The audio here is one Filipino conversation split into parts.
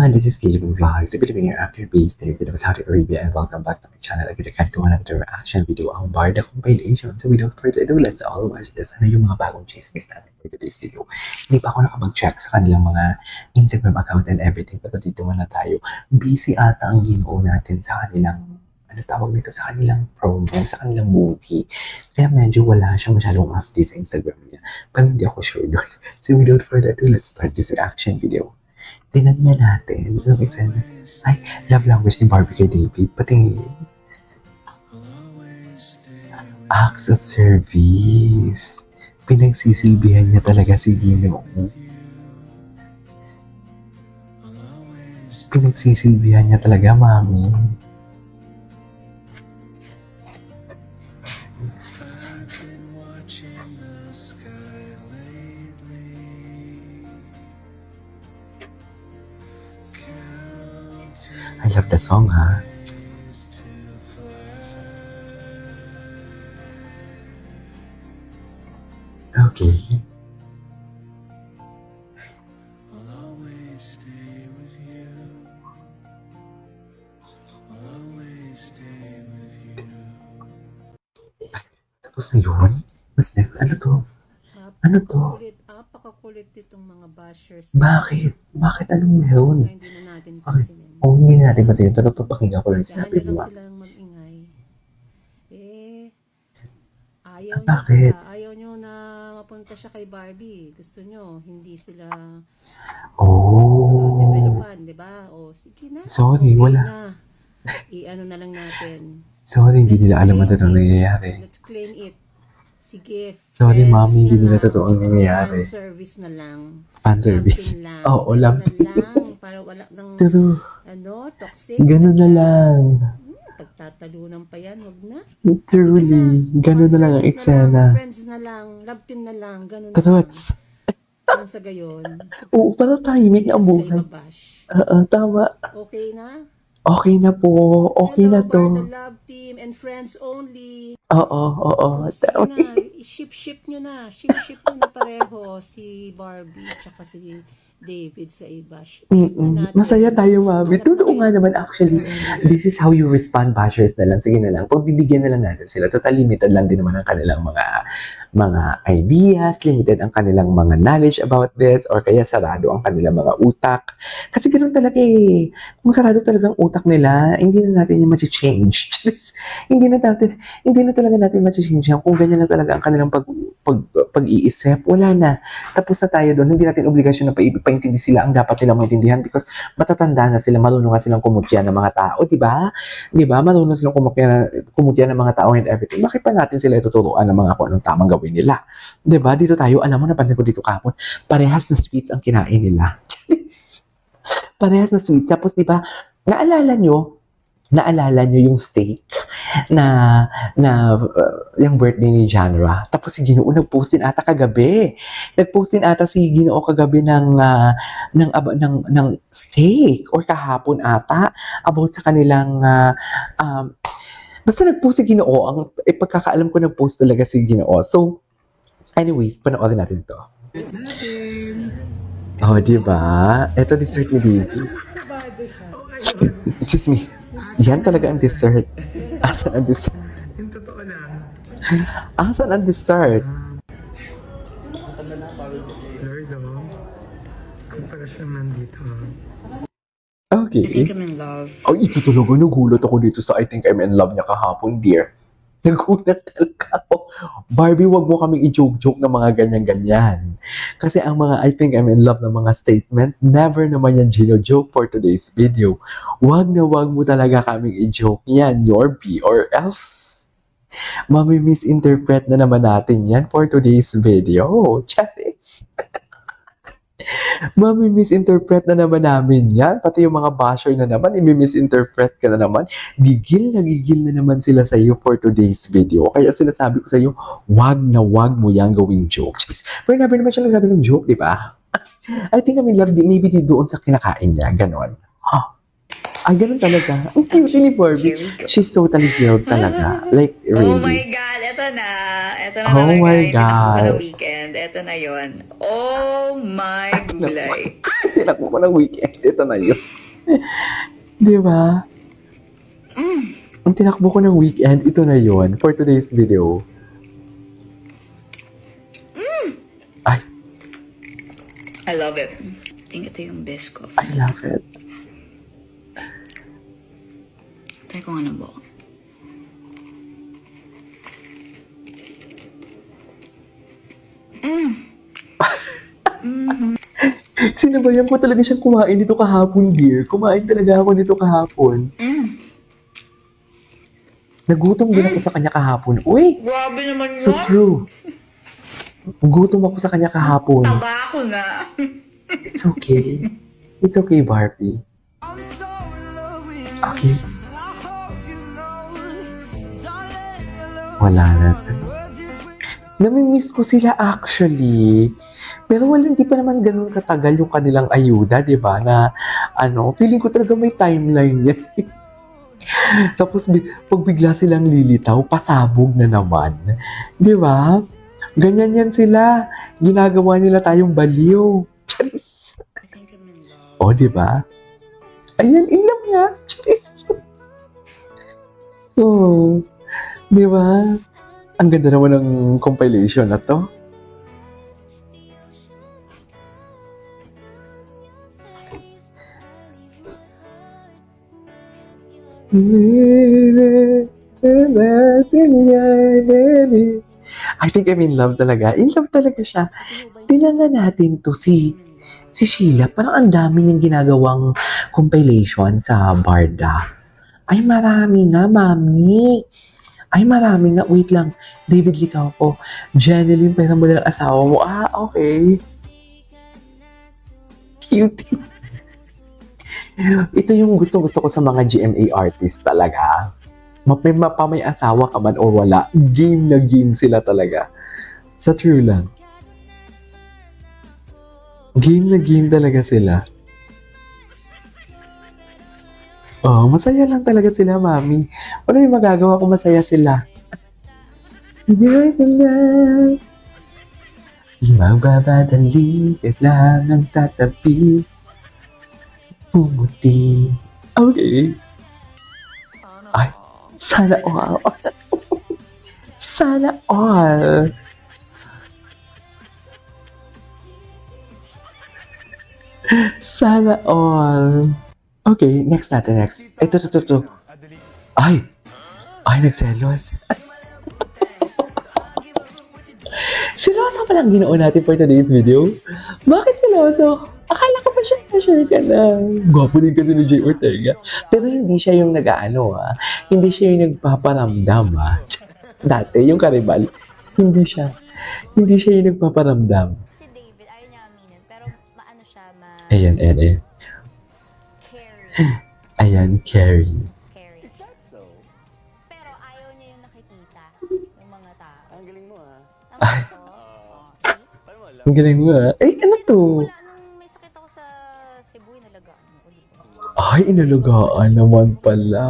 everyone, this is Gabriel Vlogs, a bit of your actor-based therapy of Saudi Arabia, and welcome back to my channel. Agad ko another reaction video ang Barda compilation. So without further ado, let's all watch this. Ano yung mga bagong chismis natin for today's video? Hindi pa ako nakapag-check sa kanilang mga Instagram account and everything, pero dito muna tayo. Busy ata ang ginoo natin sa kanilang tawag nito, sa kanilang promo, sa kanilang movie. Kaya medyo wala siyang masyadong update sa Instagram niya. Pero hindi ako sure doon. So without further ado, let's start this reaction video. Tingnan nga natin. Anong eksena? Ay, love language ni Barbie kay David. Patingin. Acts of service. Pinagsisilbihan niya talaga si Ginoo. Pinagsisilbihan niya talaga, mami. I love the song, ha? Okay. Tapos na yun? Mas next, ano to? Ano to? Napakakulit itong mga bashers. Bakit? Bakit anong meron? Hindi na natin pansinin. Oh, hindi na natin pansinin. Pero papakinggan ko lang sinabi mo. Lang silang mag-ingay. Ayaw bakit? Ayaw nyo na mapunta siya kay Barbie. Gusto nyo, hindi sila developan, di ba? O, sige na. Sorry, okay wala. Na. I-ano na lang natin. Sorry, hindi nila alam ito nang nangyayari. Let's claim it. Sige. Sorry, mami, hindi nila totoo ang nangyayari. Fan service na lang. Fan service. Oo, love na lang. Para wala nang, toxic. Ganun na lang. Pagtatalunan pa yan, wag na. Truly. Ganun na lang ang eksena. Friends na lang, love team na lang, ganun Thoughts. lang sa gayon. Oo, para timing ang buhay. Tama. Okay na? Okay na po. Okay na to. The love team and friends only. Oo. Sige na, ship nyo na. Ship nyo na pareho si Barbie tsaka si David sa iba. Masaya tayo, mami. Totoo nga naman, actually. This is how you respond, bashers na lang. Sige na lang. Pagbibigyan na lang natin sila. Total limited lang din naman ang kanilang mga ideas. Limited ang kanilang mga knowledge about this. Or kaya sarado ang kanilang mga utak. Kasi ganoon talaga eh. Kung sarado talagang utak nila, hindi na natin yung change. hindi na talaga natin change yan. Kung ganyan na talaga ang kanilang pag-iisip, wala na. Tapos na tayo doon. Hindi natin obligasyon na paintindi sila ang dapat nilang maintindihan because matatanda na sila, marunong nga silang kumutya ng mga tao, di ba? Di ba? Marunong silang kumutya ng mga tao and everything. Bakit pa natin sila ituturuan ng mga kung anong tamang gawin nila? Di ba? Dito tayo, alam mo, napansin ko dito kapon, parehas na sweets ang kinain nila. Parehas na sweets. Tapos, di ba, naalala nyo yung steak na yung birthday ni Janra. Tapos si Ginoo nag-post din ata kagabi. Nag-post din ata si Ginoo kagabi ng steak or kahapon ata about sa kanilang basta nag-post si Ginoo. Ang pagkakaalam ko nag-post talaga si Ginoo. So anyways, panoorin natin to. Oh, diba? Ito dessert ni Davey. Excuse me. Yan talaga ang dessert. Asan ang dessert? Yung totoo lang. Asan ang dessert? Lord, ang para siyang nandito. Okay. I think I'm in love. Ay, ito talaga. Nagulat ako dito sa I think I'm in love niya kahapon, dear. Nagulat talaga ako. Barbie, wag mo kaming i-joke-joke ng mga ganyan-ganyan. Kasi ang mga I think I'm in love na mga statement, never naman yan gino-joke for today's video. Wag mo talaga kaming i-joke yan, your B or else. Mami-misinterpret na naman natin yan for today's video. Charis. Mami-misinterpret na naman namin yan. Pati yung mga basher na naman, i-misinterpret ka na naman. Gigil na naman sila sa iyo for today's video. Kaya sinasabi ko sa iyo, wag mo yang gawing joke. Pero never naman siya nagsabi ng joke, di ba? I think I love maybe di doon sa kinakain niya. Ganon. Ay, ganun talaga. Ang cute ni Barbie. Here we go. She's totally healed talaga. Like, Oh my really. God, eto na. Eto na Oh talaga. my Yung tinakbo ko God. na weekend. Eto na yon. Oh my gulay. Tinakbo ko ng weekend. Ito na yun. Di ba? Ang tinakbo ko ng weekend, ito na yun for today's video. Ay, I love it. I think ito yung best coffee. I love it. Try ko nga ng buo. Sinabayan ko talaga siyang kumain nito kahapon, dear. Kumain talaga ako nito kahapon. Nagutom din ako sa kanya kahapon. Uy! Grabe naman So true. Gutom ako sa kanya kahapon. Taba ko na. It's okay. It's okay, Barbie. Okay. Wala na to. Namimiss ko sila actually. Pero hindi pa naman ganun katagal yung kanilang ayuda, di ba? Na feeling ko talaga may timeline yan. Tapos pag bigla silang lilitaw, pasabog na naman. Di ba? Ganyan yan sila. Ginagawa nila tayong baliw. Charis. O, di ba? Ayan, in love nga. Charis. Oh, di ba? Ang ganda naman ng compilation na to. I think I'm in love talaga. In love talaga siya. Tinangan natin to si Sheila. Parang ang dami niyang ginagawang compilation sa Barda. Ay, marami nga, mami. Ay, marami nga. Wait lang. David Licao ko. Janeline, pera mo na ng asawa mo. Ah, okay. Cute. Ito yung gustong-gusto ko sa mga GMA artists talaga. May asawa ka man o wala, game na game sila talaga. Sa true lang. Game na game talaga sila. Oh, masaya lang talaga sila, mami. Wala yung magagawa kung masaya sila. Di magbabadali, kailangan tatabi. Pumuti. Okay. Ay, sana all. Sana all. Sana all. Okay, next natin, next. Ito. Ay, nagselos. Siloso palang ginoo natin for today's video. Bakit siloso? Akala ko pa siya na-share ka na. Gwapo din kasi ni Jay Ortega. Pero hindi siya yung Hindi siya yung nagpaparamdam, Dati, yung karibal, hindi siya yung nagpaparamdam. Si David, ayaw niya aminin, pero maano siya, Ayan. carry. Ayan, Carrie. Carry. Is that so? Pero ayaw niya yung nakikita ng mga tao. Ang galing mo ah. Ay. Tama to? See? Paano mo alam? Ang galing mo, Ay, ano to? Wala, nung may sakit ako sa Cebu, inalagaan mo ko dito. Ay, inalagaan naman pala.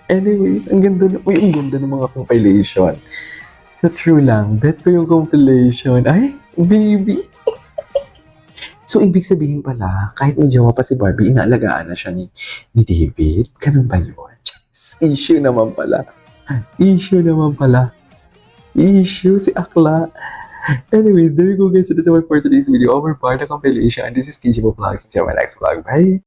Anyways, ang ganda ang ganda ng mga compilation. Sa true lang, bet ko yung compilation. Ay, baby. So, ibig sabihin pala, kahit may jowa pa si Barbie, inaalagaan na siya ni David. Ganun ba yun? Just, issue naman pala. Issue si Akla. Anyways, there you go guys. So that's all for today's video. Our part of compilation. This is KJ Vlogs. See you on my next vlog. Bye!